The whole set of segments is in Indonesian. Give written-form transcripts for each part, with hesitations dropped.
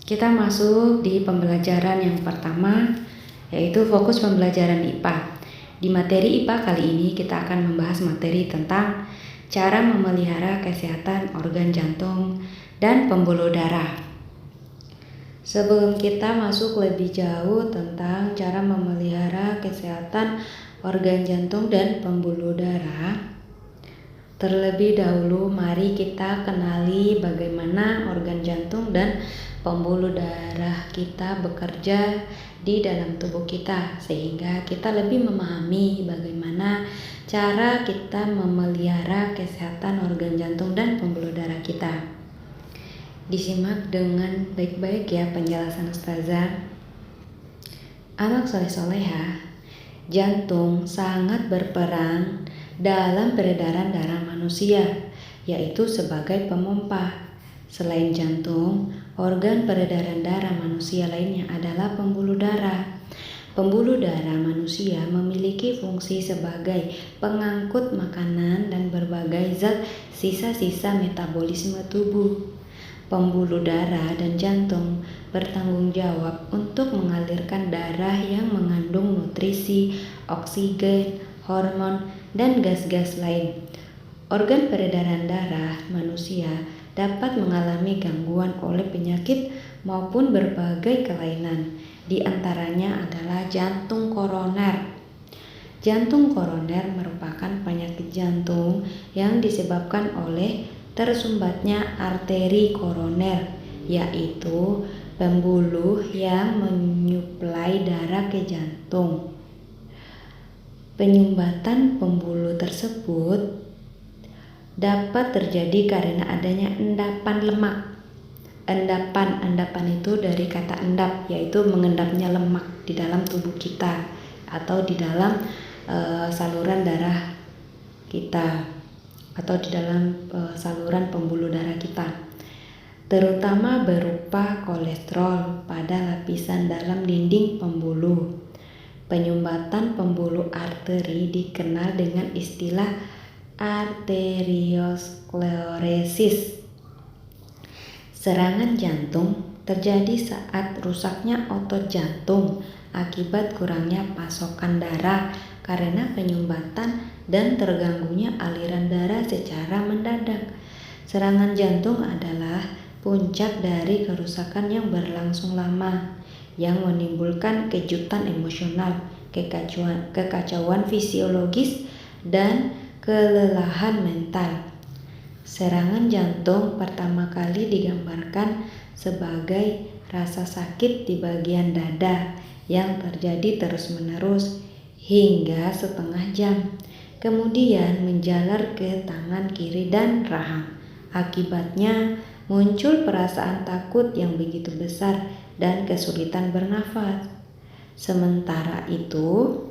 Kita masuk di pembelajaran yang pertama, yaitu fokus pembelajaran IPA. Di materi IPA kali ini kita akan membahas materi tentang cara memelihara kesehatan organ jantung dan pembuluh darah. Sebelum kita masuk lebih jauh tentang cara memelihara kesehatan organ jantung dan pembuluh darah, terlebih dahulu mari kita kenali bagaimana organ jantung dan pembuluh darah kita bekerja di dalam tubuh kita, sehingga kita lebih memahami bagaimana cara kita memelihara kesehatan organ jantung dan pembuluh darah kita. Disimak dengan baik-baik ya penjelasan Ustazah. Anak soleh-soleha, jantung sangat berperan dalam peredaran darah manusia, yaitu sebagai pemompa. Selain jantung, organ peredaran darah manusia lainnya adalah pembuluh darah. Pembuluh darah manusia memiliki fungsi sebagai pengangkut makanan dan berbagai zat sisa-sisa metabolisme tubuh. Pembuluh darah dan jantung bertanggung jawab untuk mengalirkan darah yang mengandung nutrisi, oksigen, hormon, dan gas-gas lain. Organ peredaran darah manusia dapat mengalami gangguan oleh penyakit maupun berbagai kelainan. Di antaranya adalah jantung koroner. Jantung koroner merupakan penyakit jantung yang disebabkan oleh tersumbatnya arteri koroner, yaitu pembuluh yang menyuplai darah ke jantung. Penyumbatan pembuluh tersebut dapat terjadi karena adanya endapan lemak. Endapan itu dari kata endap, yaitu mengendapnya lemak di dalam tubuh kita atau di dalam saluran darah kita atau di dalam saluran pembuluh darah kita, terutama berupa kolesterol pada lapisan dalam dinding pembuluh. Penyumbatan pembuluh arteri dikenal dengan istilah arteriosklerosis. Serangan jantung terjadi saat rusaknya otot jantung akibat kurangnya pasokan darah karena penyumbatan dan terganggunya aliran darah secara mendadak. Serangan jantung adalah puncak dari kerusakan yang berlangsung lama, yang menimbulkan kejutan emosional, kekacauan fisiologis, dan kelelahan mental. Serangan jantung pertama kali digambarkan sebagai rasa sakit di bagian dada yang terjadi terus-menerus hingga setengah jam, kemudian menjalar ke tangan kiri dan rahang. Akibatnya muncul perasaan takut yang begitu besar dan kesulitan bernafas. Sementara itu,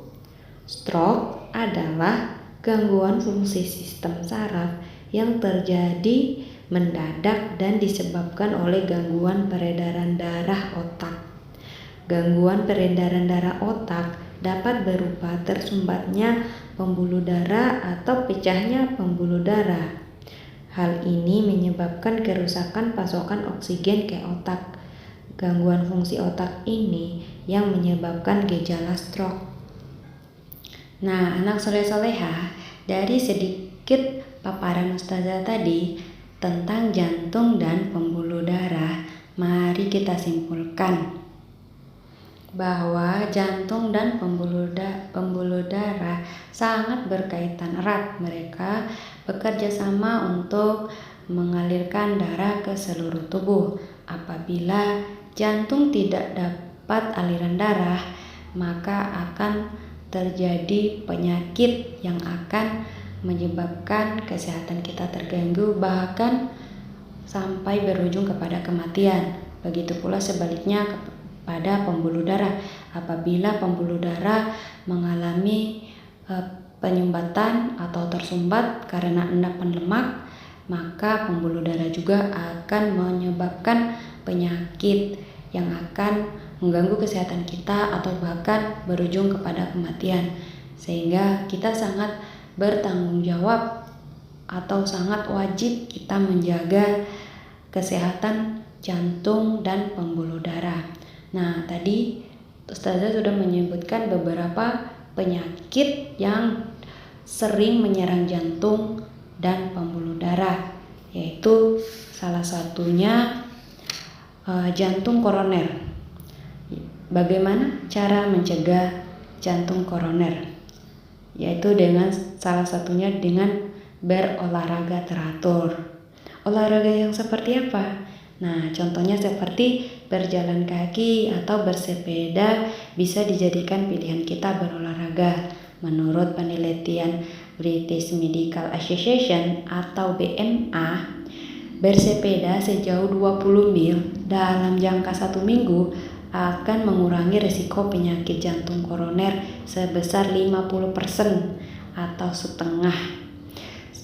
stroke adalah gangguan fungsi sistem saraf yang terjadi mendadak dan disebabkan oleh gangguan peredaran darah otak. Gangguan peredaran darah otak dapat berupa tersumbatnya pembuluh darah atau pecahnya pembuluh darah. Hal ini menyebabkan kerusakan pasokan oksigen ke otak. Gangguan fungsi otak ini yang menyebabkan gejala stroke. Nah, anak soleh-soleha, dari sedikit paparan Ustazah tadi tentang jantung dan pembuluh darah, mari kita simpulkan bahwa jantung dan pembuluh darah sangat berkaitan erat. Mereka bekerja sama untuk mengalirkan darah ke seluruh tubuh. Apabila jantung tidak dapat aliran darah, maka akan terjadi penyakit yang akan menyebabkan kesehatan kita terganggu, bahkan sampai berujung kepada kematian. Begitu pula sebaliknya pada pembuluh darah. Apabila pembuluh darah mengalami penyumbatan atau tersumbat karena endapan lemak, maka pembuluh darah juga akan menyebabkan penyakit yang akan mengganggu kesehatan kita atau bahkan berujung kepada kematian. Sehingga kita sangat bertanggung jawab atau sangat wajib kita menjaga kesehatan jantung, dan pembuluh darah. Nah, tadi Ustazah sudah menyebutkan beberapa penyakit yang sering menyerang jantung dan pembuluh darah, yaitu salah satunya jantung koroner. Bagaimana cara mencegah jantung koroner? Yaitu dengan salah satunya dengan berolahraga teratur. Olahraga yang seperti apa? Nah, contohnya seperti berjalan kaki atau bersepeda bisa dijadikan pilihan kita berolahraga. Menurut penelitian British Medical Association atau BMA, bersepeda sejauh 20 mil dalam jangka 1 minggu akan mengurangi risiko penyakit jantung koroner sebesar 50% atau setengah.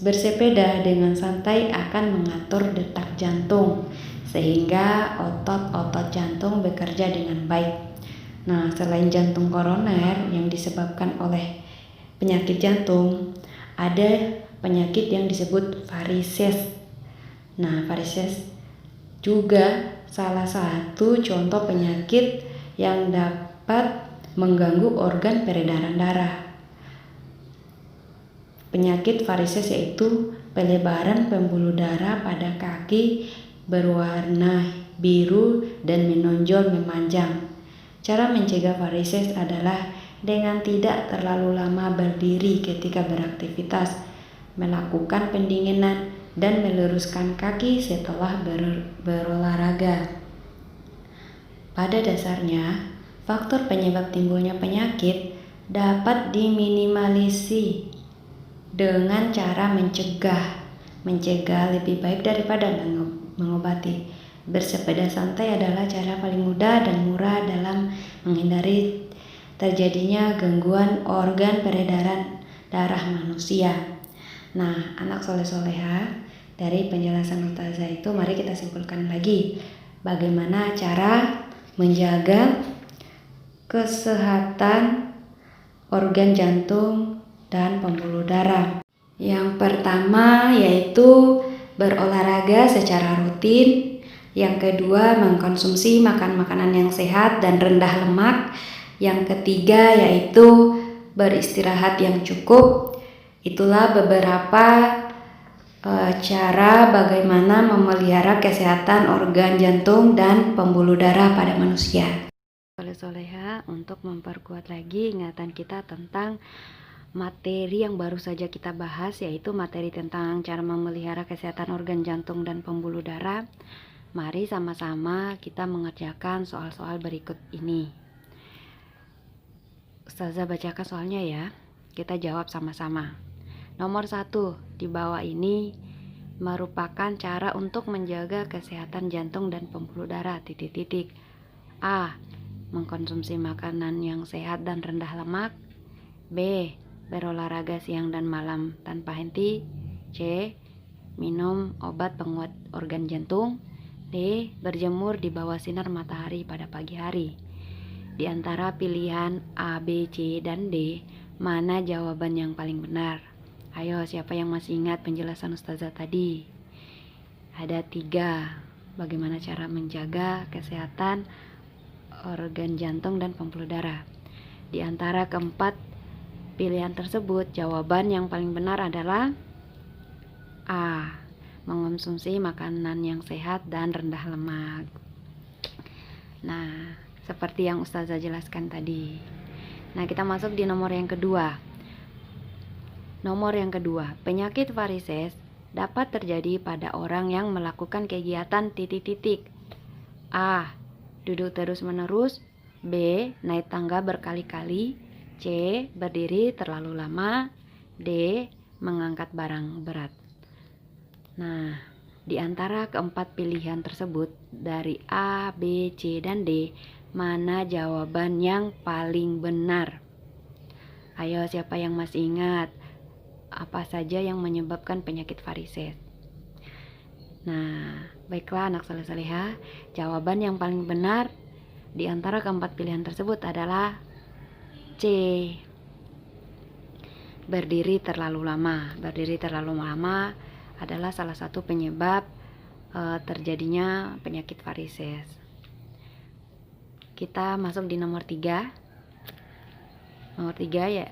Bersepeda dengan santai akan mengatur detak jantung sehingga otot-otot jantung bekerja dengan baik. Nah, selain jantung koroner yang disebabkan oleh penyakit jantung, ada penyakit yang disebut varises. Nah, varises juga salah satu contoh penyakit yang dapat mengganggu organ peredaran darah. Penyakit varises yaitu pelebaran pembuluh darah pada kaki berwarna biru dan menonjol memanjang. Cara mencegah varises adalah dengan tidak terlalu lama berdiri ketika beraktivitas, melakukan pendinginan, dan meluruskan kaki setelah berolahraga. Pada dasarnya, faktor penyebab timbulnya penyakit dapat diminimalisasi dengan cara mencegah lebih baik daripada mengobati. Bersepeda santai adalah cara paling mudah dan murah dalam menghindari terjadinya gangguan organ peredaran darah manusia. Nah, anak soleh-soleha, dari penjelasan Ustazah itu mari kita simpulkan lagi bagaimana cara menjaga kesehatan organ jantung dan pembuluh darah. Yang pertama yaitu berolahraga secara rutin. Yang kedua, mengkonsumsi makanan yang sehat dan rendah lemak. Yang ketiga yaitu beristirahat yang cukup. Itulah beberapa cara bagaimana memelihara kesehatan organ jantung dan pembuluh darah pada manusia. Soleh-soleha, untuk memperkuat lagi ingatan kita tentang materi yang baru saja kita bahas, yaitu materi tentang cara memelihara kesehatan organ jantung dan pembuluh darah. Mari sama-sama kita mengerjakan soal-soal berikut ini. Ustazah bacakan soalnya ya, kita jawab sama-sama. Nomor 1, di bawah ini merupakan cara untuk menjaga kesehatan jantung dan pembuluh darah. A. Mengkonsumsi makanan yang sehat dan rendah lemak. B. Berolahraga siang dan malam tanpa henti. C. Minum obat penguat organ jantung. D. Berjemur di bawah sinar matahari pada pagi hari. Di antara pilihan A, B, C, dan D, mana jawaban yang paling benar? Ayo, siapa yang masih ingat penjelasan Ustazah tadi? Ada 3. Bagaimana cara menjaga kesehatan organ jantung dan pembuluh darah? Di antara keempat pilihan tersebut, jawaban yang paling benar adalah A. Mengonsumsi makanan yang sehat dan rendah lemak. Nah, seperti yang Ustazah jelaskan tadi. Nah, kita masuk di nomor yang kedua. Nomor yang kedua, penyakit varises dapat terjadi pada orang yang melakukan kegiatan A. Duduk terus-menerus. B. Naik tangga berkali-kali. C. Berdiri terlalu lama. D. Mengangkat barang berat. Nah, di antara keempat pilihan tersebut, dari A, B, C, dan D, mana jawaban yang paling benar? Ayo, siapa yang masih ingat apa saja yang menyebabkan penyakit varises? Nah, baiklah anak soleh-soleha, jawaban yang paling benar di antara keempat pilihan tersebut adalah C. Berdiri terlalu lama. Berdiri terlalu lama adalah salah satu penyebab terjadinya penyakit varises. Kita masuk di nomor 3. Nomor 3 ya,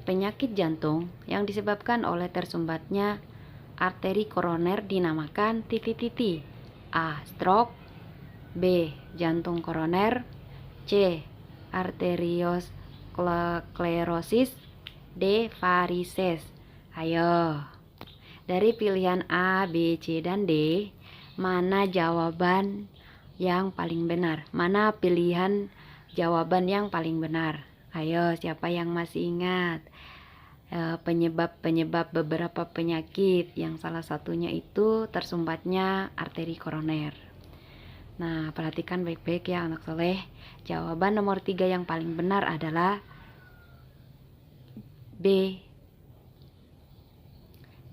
penyakit jantung yang disebabkan oleh tersumbatnya arteri koroner dinamakan titik-titik. A. Stroke. B. Jantung koroner. C. Arteriosklerosis. D. Varises. Ayo, dari pilihan A, B, C, dan D, mana jawaban yang paling benar? Mana pilihan jawaban yang paling benar? Ayo, siapa yang masih ingat penyebab beberapa penyakit yang salah satunya itu tersumbatnya arteri koroner? Nah, perhatikan baik-baik ya anak soleh. Jawaban nomor 3 yang paling benar adalah B.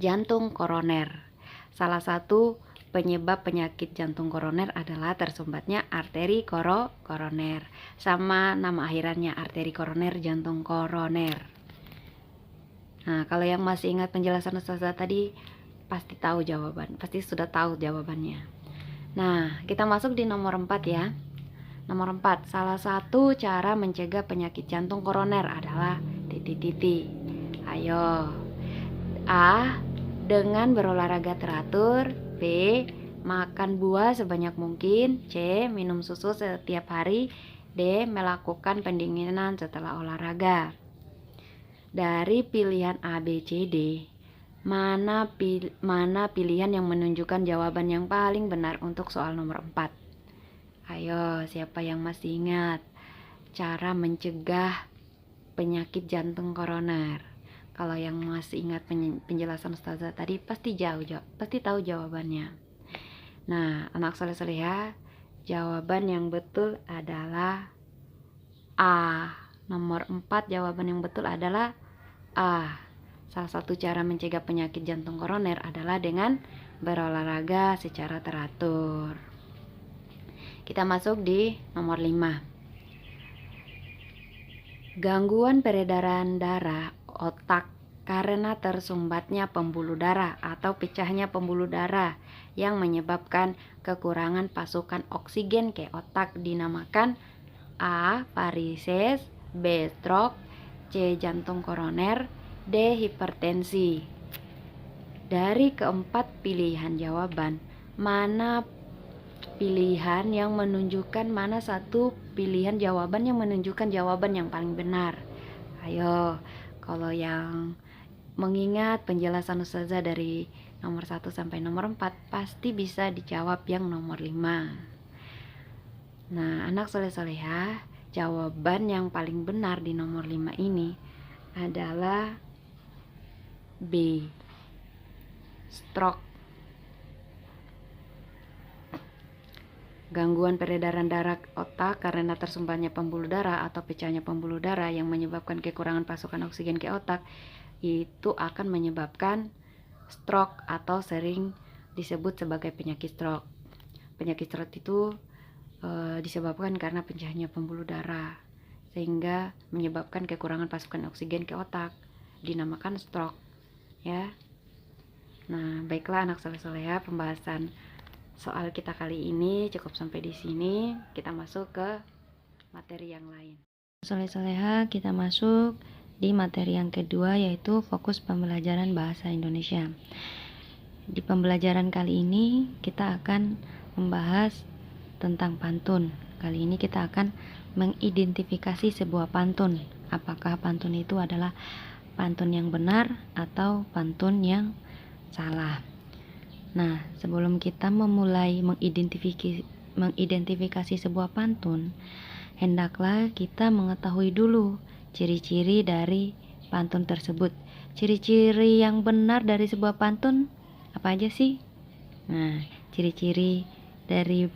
Jantung koroner. Salah satu penyebab penyakit jantung koroner adalah tersumbatnya arteri koroner. Sama nama akhirannya, arteri koroner, jantung koroner. Nah, kalau yang masih ingat penjelasan Ustazah tadi, pasti sudah tahu jawabannya. Nah, kita masuk di nomor 4 ya. Nomor 4, salah satu cara mencegah penyakit jantung koroner adalah titik-titik. Ayo. A. Dengan berolahraga teratur. B. Makan buah sebanyak mungkin. C. Minum susu setiap hari. D. Melakukan pendinginan setelah olahraga. Dari pilihan A, B, C, D, mana pilihan yang menunjukkan jawaban yang paling benar untuk soal nomor 4? Ayo, siapa yang masih ingat cara mencegah penyakit jantung koroner? Kalau yang masih ingat penjelasan Ustazah tadi pasti tahu jawabannya. Nah, anak soleh-soleha, jawaban yang betul adalah A. Nomor 4, jawaban yang betul adalah A. Salah satu cara mencegah penyakit jantung koroner adalah dengan berolahraga secara teratur. Kita masuk di nomor 5. Gangguan peredaran darah otak karena tersumbatnya pembuluh darah atau pecahnya pembuluh darah yang menyebabkan kekurangan pasokan oksigen ke otak dinamakan A. Varises. B. Stroke. C. Jantung koroner. D. Hipertensi. Dari keempat pilihan jawaban, mana pilihan yang menunjukkan satu pilihan jawaban yang menunjukkan jawaban yang paling benar? Ayo, kalau yang mengingat penjelasan Ustazah dari nomor 1 sampai nomor 4 pasti bisa dijawab yang nomor 5. Nah, anak soleh-solehah, jawaban yang paling benar di nomor 5 ini adalah B. Stroke. Gangguan peredaran darah otak karena tersumbatnya pembuluh darah atau pecahnya pembuluh darah yang menyebabkan kekurangan pasokan oksigen ke otak itu akan menyebabkan stroke atau sering disebut sebagai penyakit stroke. Penyakit stroke itu disebabkan karena pecahnya pembuluh darah sehingga menyebabkan kekurangan pasokan oksigen ke otak, dinamakan stroke ya. Nah, baiklah anak soleh-soleha, pembahasan soal kita kali ini cukup sampai di sini. Kita masuk ke materi yang lain. Soleh-soleha, kita masuk di materi yang kedua, yaitu fokus pembelajaran bahasa Indonesia. Di pembelajaran kali ini kita akan membahas tentang pantun. Kali ini kita akan mengidentifikasi sebuah pantun. Apakah pantun itu adalah pantun yang benar atau pantun yang salah. Nah, sebelum kita memulai mengidentifikasi sebuah pantun, hendaklah kita mengetahui dulu ciri-ciri dari pantun tersebut. Ciri-ciri yang benar dari sebuah pantun apa aja sih? Nah, ciri-ciri dari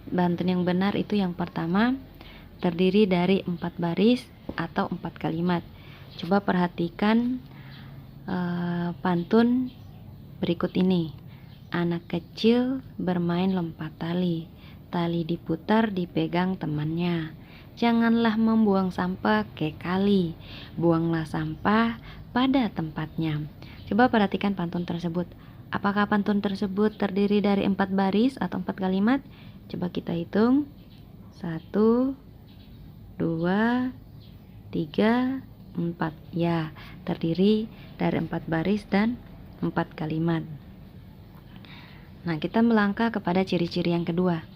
pantun yang benar itu yang pertama, terdiri dari 4 baris atau 4 kalimat. Coba perhatikan pantun berikut ini. Anak kecil bermain lompat tali. Tali diputar dipegang temannya. Janganlah membuang sampah ke kali. Buanglah sampah pada tempatnya. Coba perhatikan pantun tersebut. Apakah pantun tersebut terdiri dari 4 baris atau 4 kalimat? Coba kita hitung. 1, 2, 3, 4. Ya, terdiri dari 4 baris dan 4 kalimat. Nah, kita melangkah kepada ciri-ciri yang kedua.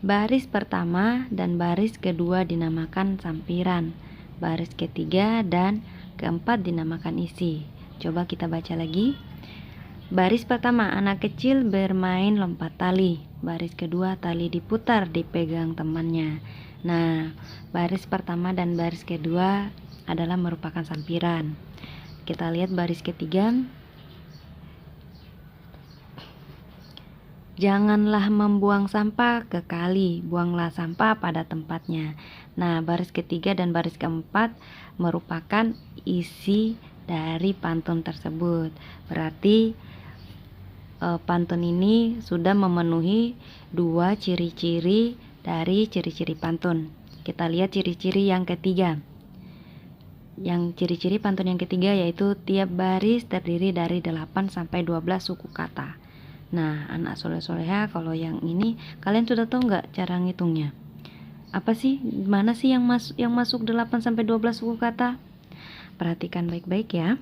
Baris pertama dan baris kedua dinamakan sampiran. Baris ketiga dan keempat dinamakan isi. Coba kita baca lagi. Baris pertama, anak kecil bermain lompat tali. Baris kedua, tali diputar dipegang temannya. Nah, baris pertama dan baris kedua adalah merupakan sampiran. Kita lihat baris ketiga. Janganlah membuang sampah ke kali, buanglah sampah pada tempatnya. Nah, baris ketiga dan baris keempat merupakan isi dari pantun tersebut. Berarti pantun ini sudah memenuhi 2 ciri-ciri dari ciri-ciri pantun. Kita lihat ciri-ciri yang ketiga. Yang ciri-ciri pantun yang ketiga yaitu tiap baris terdiri dari 8 sampai 12 suku kata. Nah, anak soleh-soleha, kalau yang ini kalian sudah tahu nggak cara ngitungnya? Apa sih? Mana sih yang masuk 8 sampai 12 suku kata? Perhatikan baik-baik ya.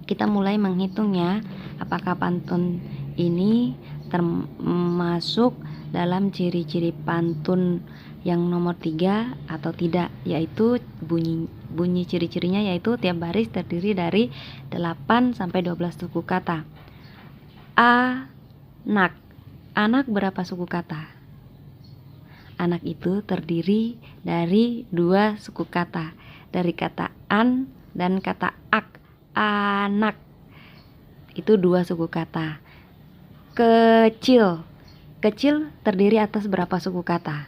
Kita mulai menghitungnya. Apakah pantun ini termasuk dalam ciri-ciri pantun yang nomor 3 atau tidak, yaitu bunyi ciri-cirinya yaitu tiap baris terdiri dari 8 sampai 12 suku kata. Anak. Anak berapa suku kata? Anak itu terdiri dari 2 suku kata, dari kata an dan kata ak. Anak itu 2 suku kata. Kecil. Kecil terdiri atas berapa suku kata?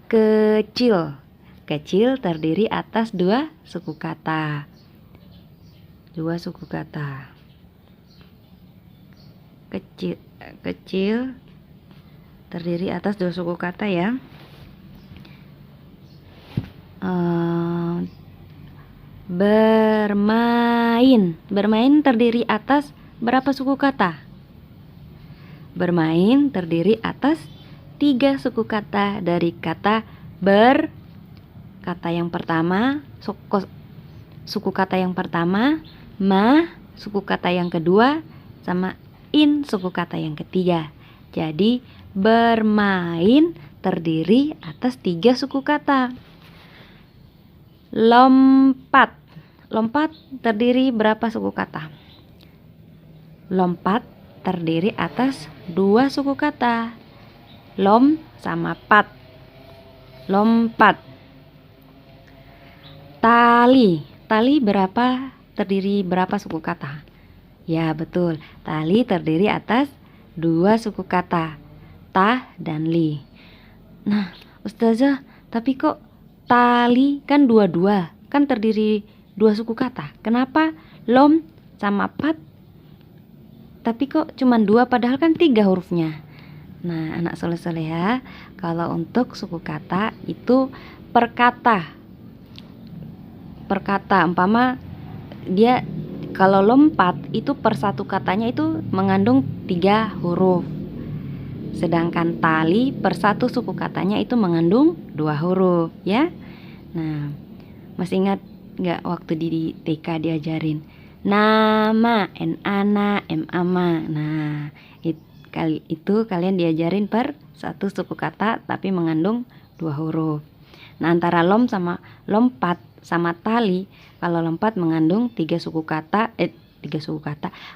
Kecil. Kecil terdiri atas 2 suku kata. 2 suku kata. Kecil terdiri atas 2 suku kata ya. Bermain. Bermain terdiri atas berapa suku kata? Bermain terdiri atas 3 suku kata dari kata ber. Kata yang pertama, suku kata yang pertama, ma, suku kata yang kedua, sama in, suku kata yang ketiga. Jadi bermain terdiri atas 3 suku kata. Lompat. Lompat terdiri berapa suku kata? Lompat terdiri atas 2 suku kata. Lom sama pat. Lompat. Tali. Tali terdiri berapa suku kata? Ya, betul. Tali terdiri atas 2 suku kata. Ta dan li. Nah, Ustazah, tapi kok tali kan 2, kan terdiri 2 suku kata. Kenapa lom sama pat tapi kok cuma 2 padahal kan 3 hurufnya? Nah, anak soleh-soleha, kalau untuk suku kata itu per kata. Per kata, umpama dia kalau lompat itu per satu katanya itu mengandung 3 huruf. Sedangkan tali per satu suku katanya itu mengandung 2 huruf ya. Nah, masih ingat nggak waktu di TK diajarin nama, n ana, m ama. Nah, itu kalian diajarin per satu suku kata tapi mengandung 2 huruf. Nah, antara lompat sama tali, kalau lompat mengandung 3 suku kata.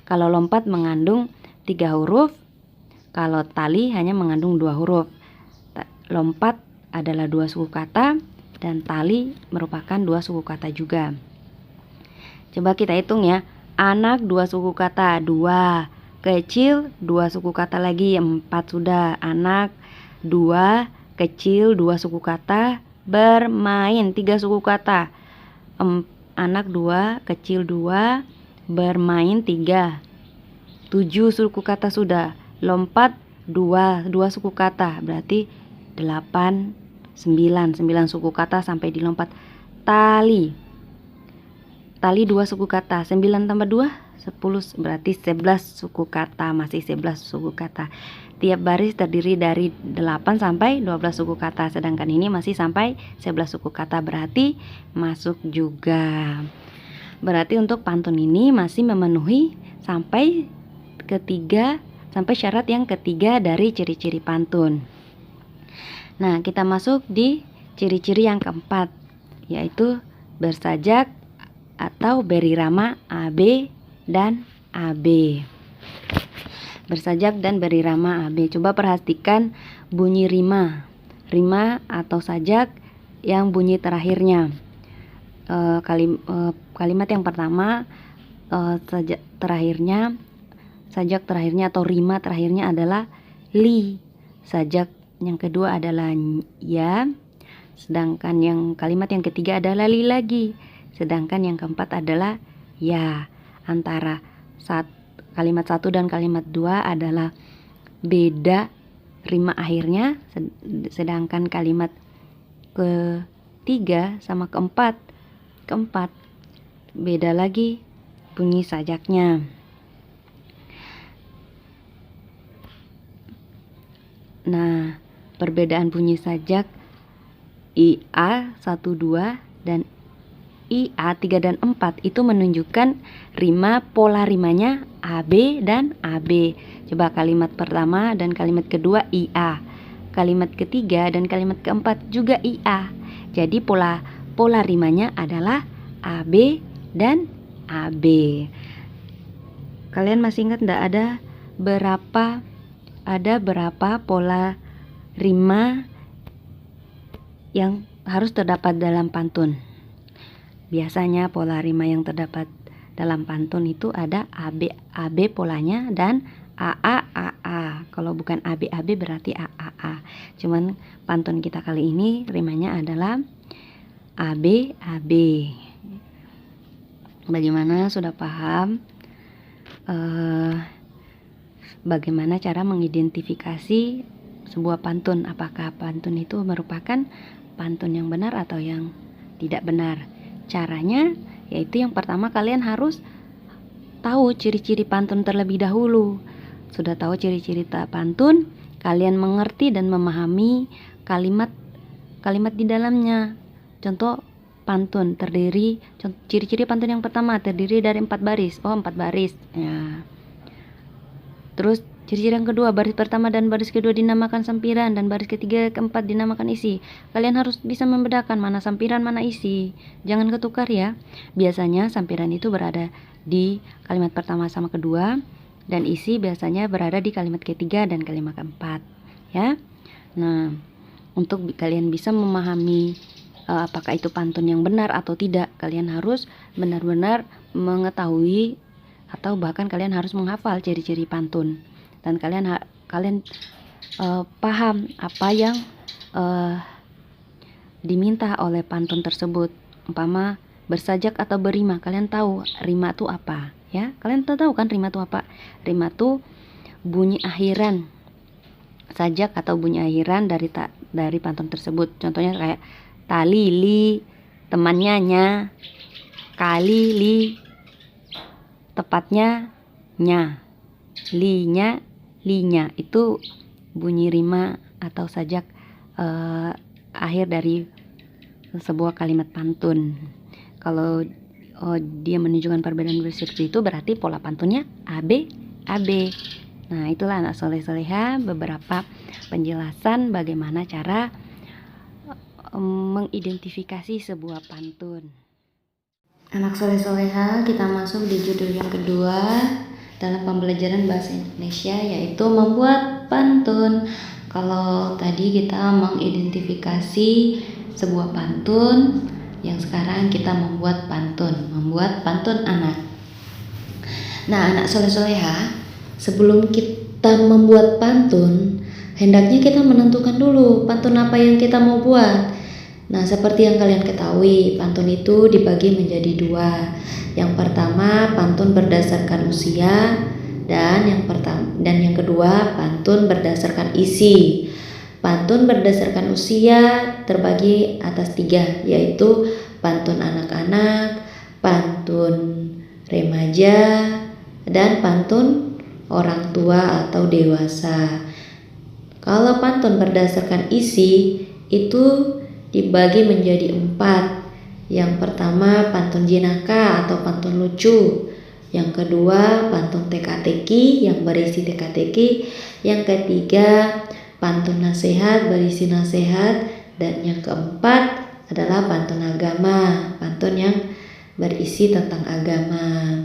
Kalau lompat mengandung 3 huruf, kalau tali hanya mengandung 2 huruf. Lompat adalah 2 suku kata dan tali merupakan 2 suku kata juga. Coba kita hitung ya. Anak 2 suku kata, 2. Kecil 2 suku kata lagi, 4 sudah. Anak 2, kecil 2 suku kata, bermain 3 suku kata. Anak 2, kecil 2, bermain 3. 7 suku kata sudah. Lompat 2 suku kata, berarti 8, 9 suku kata sampai dilompat. Tali tali 2 suku kata. 9 tambah 2 10, berarti 11 suku kata, masih 11 suku kata. Tiap baris terdiri dari 8 sampai 12 suku kata, sedangkan ini masih sampai 11 suku kata, berarti masuk juga. Berarti untuk pantun ini masih memenuhi sampai syarat yang ketiga dari ciri-ciri pantun. Nah, kita masuk di ciri-ciri yang keempat, yaitu bersajak atau berirama AB dan AB. Bersajak dan berirama AB. Coba perhatikan bunyi rima atau sajak yang bunyi terakhirnya. Kalimat yang pertama, sajak terakhirnya atau rima terakhirnya adalah li. Sajak yang kedua adalah ya, sedangkan yang kalimat yang ketiga adalah li lagi, sedangkan yang keempat adalah ya. Antara kalimat 1 dan kalimat 2 adalah beda rima akhirnya, sedangkan kalimat ketiga sama keempat beda lagi bunyi sajaknya. Nah, perbedaan bunyi sajak IA 1, 2 dan IA 3 dan 4 itu menunjukkan pola rimanya AB dan AB. Coba kalimat pertama dan kalimat kedua IA, kalimat ketiga dan kalimat keempat juga IA. Jadi pola rimanya adalah AB dan AB. Kalian masih ingat enggak ada berapa pola rima yang harus terdapat dalam pantun? Biasanya pola rima yang terdapat dalam pantun itu ada AB polanya dan AA. Kalau bukan AB berarti AAA. Cuman pantun kita kali ini rimanya adalah AB. Bagaimana, sudah paham bagaimana cara mengidentifikasi sebuah pantun? Apakah pantun itu merupakan pantun yang benar atau yang tidak benar? Caranya yaitu yang pertama, kalian harus tahu ciri-ciri pantun terlebih dahulu. Sudah tahu ciri-ciri pantun, kalian mengerti dan memahami kalimat di dalamnya. Contoh pantun ciri-ciri pantun yang pertama terdiri dari 4 baris. 4 baris ya. Terus ciri-ciri yang kedua, baris pertama dan baris kedua dinamakan sampiran, dan baris ketiga keempat dinamakan isi. Kalian harus bisa membedakan mana sampiran mana isi. Jangan ketukar ya. Biasanya sampiran itu berada di kalimat pertama sama kedua, dan isi biasanya berada di kalimat ketiga dan kalimat keempat ya. Nah, untuk kalian bisa memahami apakah itu pantun yang benar atau tidak, kalian harus benar-benar mengetahui atau bahkan kalian harus menghafal ciri-ciri pantun, dan kalian paham apa yang diminta oleh pantun tersebut. Umpama bersajak atau berima, kalian tahu rima itu apa ya? Kalian tahu kan rima itu apa? Rima itu bunyi akhiran sajak atau bunyi akhiran dari pantun tersebut. Contohnya kayak tali li, temannya nya, kali li, tepatnya nya, linya linya. Itu bunyi rima atau sajak akhir dari sebuah kalimat pantun. Kalau dia menunjukkan perbedaan seperti itu, berarti pola pantunnya AB. Nah, itulah anak soleh-soleha beberapa penjelasan bagaimana cara mengidentifikasi sebuah pantun. Anak soleh-soleha, kita masuk di judul yang kedua dalam pembelajaran bahasa Indonesia, yaitu membuat pantun. Kalau tadi kita mengidentifikasi sebuah pantun, yang sekarang kita membuat pantun anak. Nah, anak soleh-soleha, sebelum kita membuat pantun, hendaknya kita menentukan dulu pantun apa yang kita mau buat. Nah, seperti yang kalian ketahui, pantun itu dibagi menjadi 2. Yang pertama, pantun berdasarkan usia, dan yang kedua, pantun berdasarkan isi. Pantun berdasarkan usia terbagi atas 3, yaitu pantun anak-anak, pantun remaja, dan pantun orang tua atau dewasa. Kalau pantun berdasarkan isi itu dibagi menjadi 4. Yang pertama pantun jenaka atau pantun lucu. Yang kedua pantun teka-teki yang berisi teka-teki. Yang ketiga pantun nasihat berisi nasihat. Dan yang keempat adalah pantun agama, pantun yang berisi tentang agama.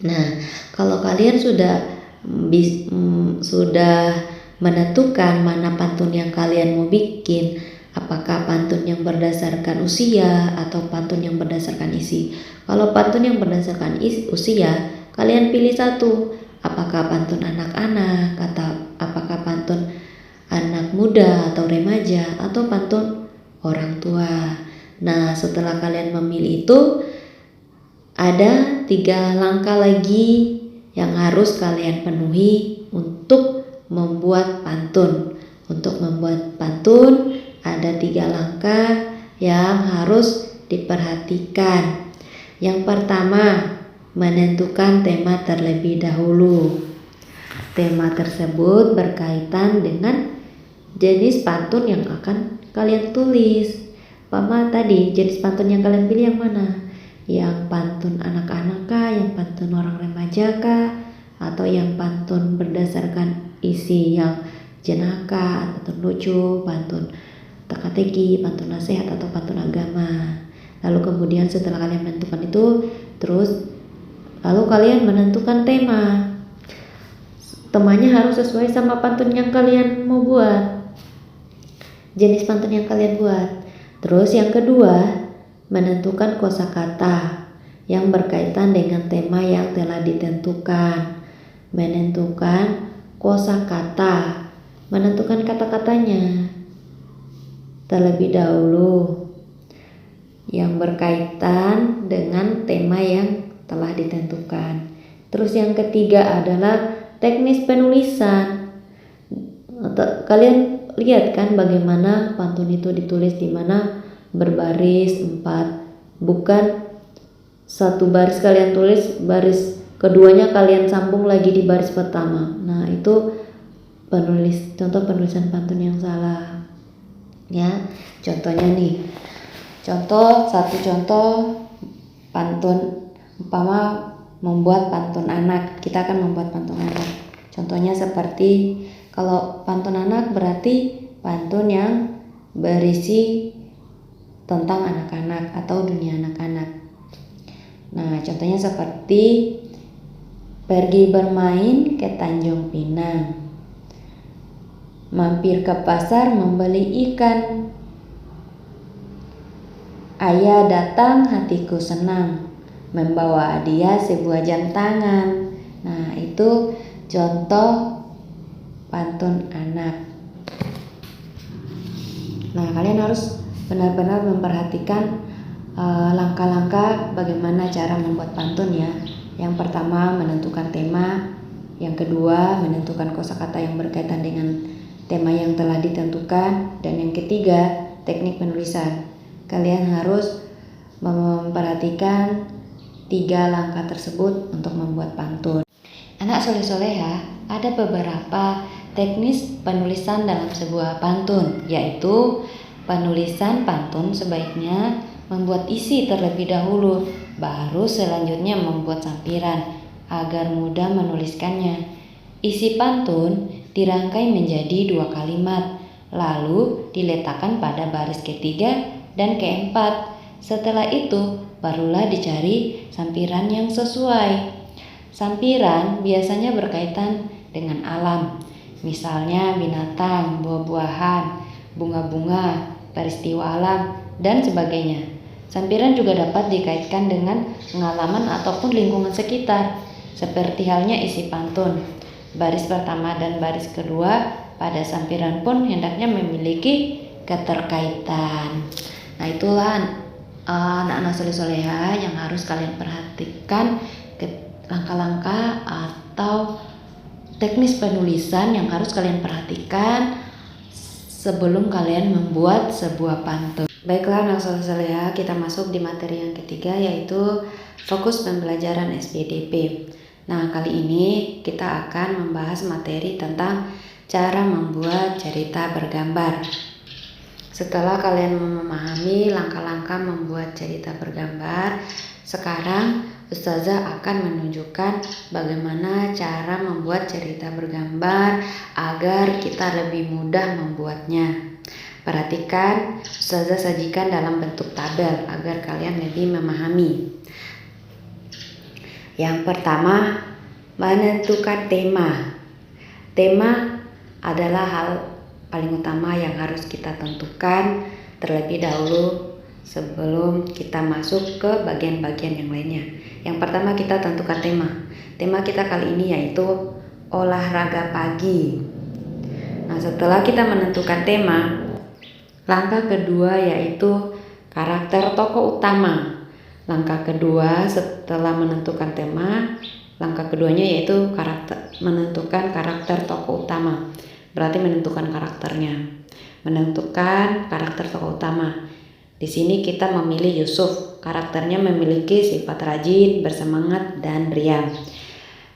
Nah, kalau kalian sudah menentukan mana pantun yang kalian mau bikin, apakah pantun yang berdasarkan usia atau pantun yang berdasarkan isi. Kalau pantun yang berdasarkan usia, kalian pilih satu. Apakah pantun anak-anak atau apakah pantun anak muda atau remaja atau pantun orang tua. Nah, setelah kalian memilih itu, ada 3 langkah lagi yang harus kalian penuhi untuk membuat pantun. Untuk membuat pantun ada 3 langkah yang harus diperhatikan. Yang pertama, menentukan tema terlebih dahulu. Tema tersebut berkaitan dengan jenis pantun yang akan kalian tulis. Tadi jenis pantun yang kalian pilih yang mana? Yang pantun anak-anak kah, yang pantun orang remaja kah, atau yang pantun berdasarkan isi yang jenaka, pantun lucu, pantun teka-teki, pantun nasihat, atau pantun agama. Lalu kemudian setelah kalian menentukan itu, lalu kalian menentukan tema. Temanya harus sesuai sama pantun yang kalian mau buat, jenis pantun yang kalian buat. Terus yang kedua, menentukan kosakata yang berkaitan dengan tema yang telah ditentukan. Menentukan kosakata, menentukan kata-katanya terlebih dahulu yang berkaitan dengan tema yang telah ditentukan. Terus yang ketiga adalah teknis penulisan. Kalian lihat kan bagaimana pantun itu ditulis, di mana berbaris 4, bukan satu baris kalian tulis, baris keduanya kalian sambung lagi di baris pertama. Nah, itu contoh penulisan pantun yang salah. Ya, contohnya nih. Satu contoh pantun, umpama membuat pantun anak. Kita akan membuat pantun anak. Contohnya seperti, kalau pantun anak berarti pantun yang berisi tentang anak-anak atau dunia anak-anak. Nah, contohnya seperti pergi bermain ke Tanjung Pinang, mampir ke pasar membeli ikan, ayah datang hatiku senang, membawa hadiah sebuah jam tangan. Nah, itu contoh pantun anak. Nah, kalian harus benar-benar memperhatikan langkah-langkah bagaimana cara membuat pantun ya. Yang pertama, menentukan tema. Yang kedua, menentukan kosakata yang berkaitan dengan tema yang telah ditentukan. Dan yang ketiga, teknik penulisan. Kalian harus memperhatikan 3 langkah tersebut untuk membuat pantun. Anak soleh-soleha, ada beberapa teknis penulisan dalam sebuah pantun, yaitu penulisan pantun sebaiknya membuat isi terlebih dahulu, baru selanjutnya membuat sampiran agar mudah menuliskannya. Isi pantun dirangkai menjadi 2 kalimat, lalu diletakkan pada baris ketiga dan keempat. Setelah itu barulah dicari sampiran yang sesuai. Sampiran biasanya berkaitan dengan alam, misalnya binatang, buah-buahan, bunga-bunga, peristiwa alam, dan sebagainya. Sampiran juga dapat dikaitkan dengan pengalaman ataupun lingkungan sekitar, seperti halnya isi pantun. Baris pertama dan baris kedua pada sampiran pun hendaknya memiliki keterkaitan. Nah, itulah anak-anak soleh-soleha yang harus kalian perhatikan, langkah-langkah atau teknis penulisan yang harus kalian perhatikan sebelum kalian membuat sebuah pantun. Baiklah anak soleh-soleha, kita masuk di materi yang ketiga yaitu fokus pembelajaran SPDP. Nah, kali ini kita akan membahas materi tentang cara membuat cerita bergambar. Setelah kalian memahami langkah-langkah membuat cerita bergambar, sekarang Ustazah akan menunjukkan bagaimana cara membuat cerita bergambar agar kita lebih mudah membuatnya. Perhatikan, Ustazah sajikan dalam bentuk tabel agar kalian lebih memahami. Yang pertama, menentukan tema. Tema adalah hal paling utama yang harus kita tentukan terlebih dahulu sebelum kita masuk ke bagian-bagian yang lainnya. Yang pertama, kita tentukan tema. Tema kita kali ini yaitu olahraga pagi. Nah, setelah kita menentukan tema, langkah kedua yaitu karakter tokoh utama. Langkah kedua setelah menentukan tema, langkah keduanya yaitu menentukan karakter tokoh utama. Berarti menentukan karakternya. Menentukan karakter tokoh utama. Di sini kita memilih Yusuf. Karakternya memiliki sifat rajin, bersemangat, dan riang.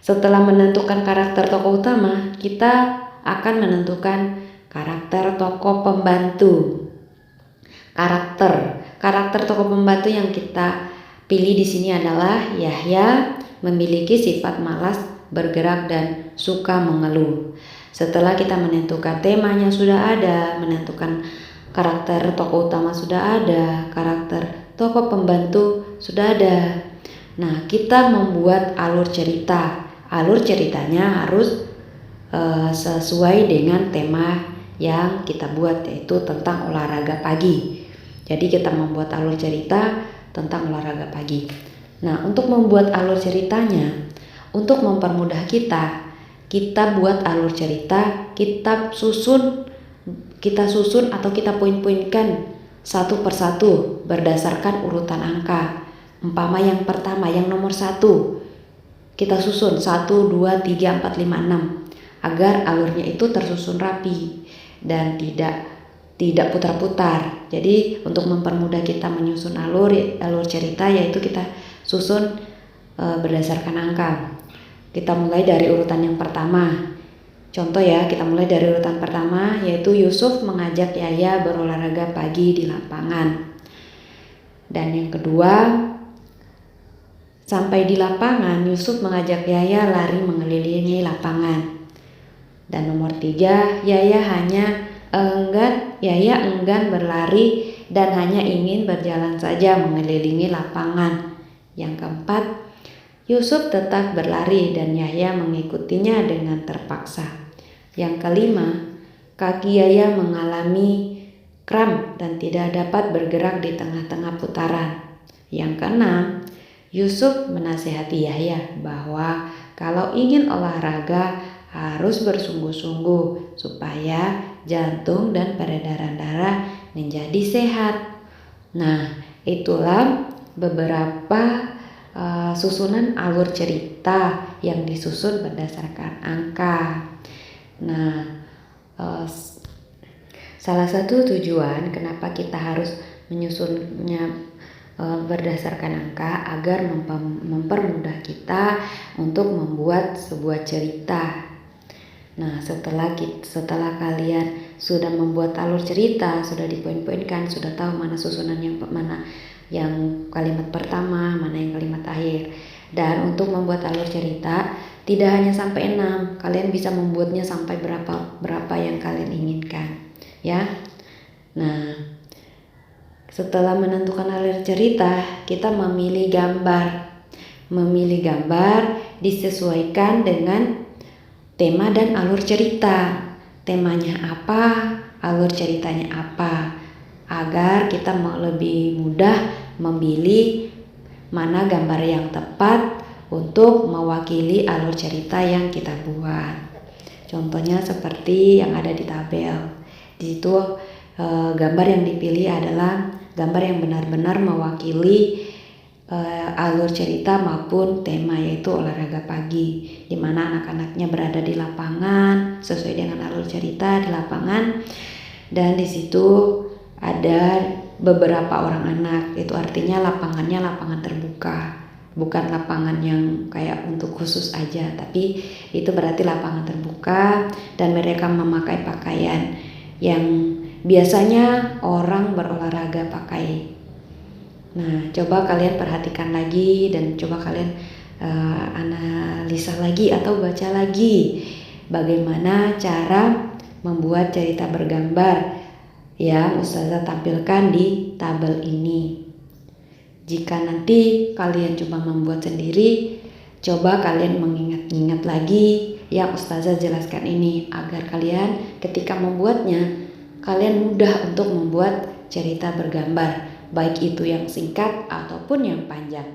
Setelah menentukan karakter tokoh utama, kita akan menentukan karakter tokoh pembantu. Karakter tokoh pembantu yang kita pilih di sini adalah Yahya, memiliki sifat malas, bergerak, dan suka mengeluh. Setelah kita menentukan temanya sudah ada, menentukan karakter tokoh utama sudah ada, karakter tokoh pembantu sudah ada. Nah, kita membuat alur cerita. Alur ceritanya harus sesuai dengan tema yang kita buat, yaitu tentang olahraga pagi. Jadi kita membuat alur cerita tentang olahraga pagi. Nah, untuk membuat alur ceritanya, untuk mempermudah kita buat alur cerita, kita susun atau kita poin-poinkan satu persatu berdasarkan urutan angka. Umpama yang pertama, yang nomor 1, kita susun 1, 2, 3, 4, 5, 6 agar alurnya itu tersusun rapi dan tidak putar-putar. Jadi untuk mempermudah kita menyusun alur cerita, yaitu kita susun berdasarkan angka. Kita mulai dari urutan yang pertama. Contoh ya, kita mulai dari urutan pertama yaitu Yusuf mengajak Yahya berolahraga pagi di lapangan. Dan yang kedua, sampai di lapangan Yusuf mengajak Yahya lari mengelilingi lapangan. Dan nomor 3, Yahya enggan berlari dan hanya ingin berjalan saja mengelilingi lapangan. Yang keempat, Yusuf tetap berlari dan Yahya mengikutinya dengan terpaksa. Yang kelima, kaki Yahya mengalami kram dan tidak dapat bergerak di tengah-tengah putaran. Yang keenam, Yusuf menasihati Yahya bahwa kalau ingin olahraga harus bersungguh-sungguh supaya jantung dan peredaran darah menjadi sehat. Nah, itulah beberapa susunan alur cerita yang disusun berdasarkan angka. Nah, salah satu tujuan kenapa kita harus menyusunnya berdasarkan angka agar mempermudah kita untuk membuat sebuah cerita. Nah, setelah kalian sudah membuat alur cerita, sudah dipoin-poinkan, sudah tahu mana susunan mana yang kalimat pertama, mana yang kalimat akhir. Dan untuk membuat alur cerita tidak hanya sampai 6, kalian bisa membuatnya sampai berapa yang kalian inginkan, ya. Nah, setelah menentukan alur cerita, kita memilih gambar. Memilih gambar disesuaikan dengan tema dan alur cerita. Temanya apa, alur ceritanya apa, agar kita lebih mudah memilih mana gambar yang tepat untuk mewakili alur cerita yang kita buat. Contohnya seperti yang ada di tabel. Di situ gambar yang dipilih adalah gambar yang benar-benar mewakili alur cerita maupun tema, yaitu olahraga pagi, di mana anak-anaknya berada di lapangan sesuai dengan alur cerita di lapangan, dan di situ ada beberapa orang anak. Itu artinya lapangannya lapangan terbuka, bukan lapangan yang kayak untuk khusus aja, tapi itu berarti lapangan terbuka dan mereka memakai pakaian yang biasanya orang berolahraga pakai. Nah, coba kalian perhatikan lagi dan coba kalian analisa lagi atau baca lagi bagaimana cara membuat cerita bergambar yang Ustazah tampilkan di tabel ini. Jika nanti kalian coba membuat sendiri, coba kalian mengingat-ingat lagi yang Ustazah jelaskan ini agar kalian ketika membuatnya, kalian mudah untuk membuat cerita bergambar, baik itu yang singkat ataupun yang panjang.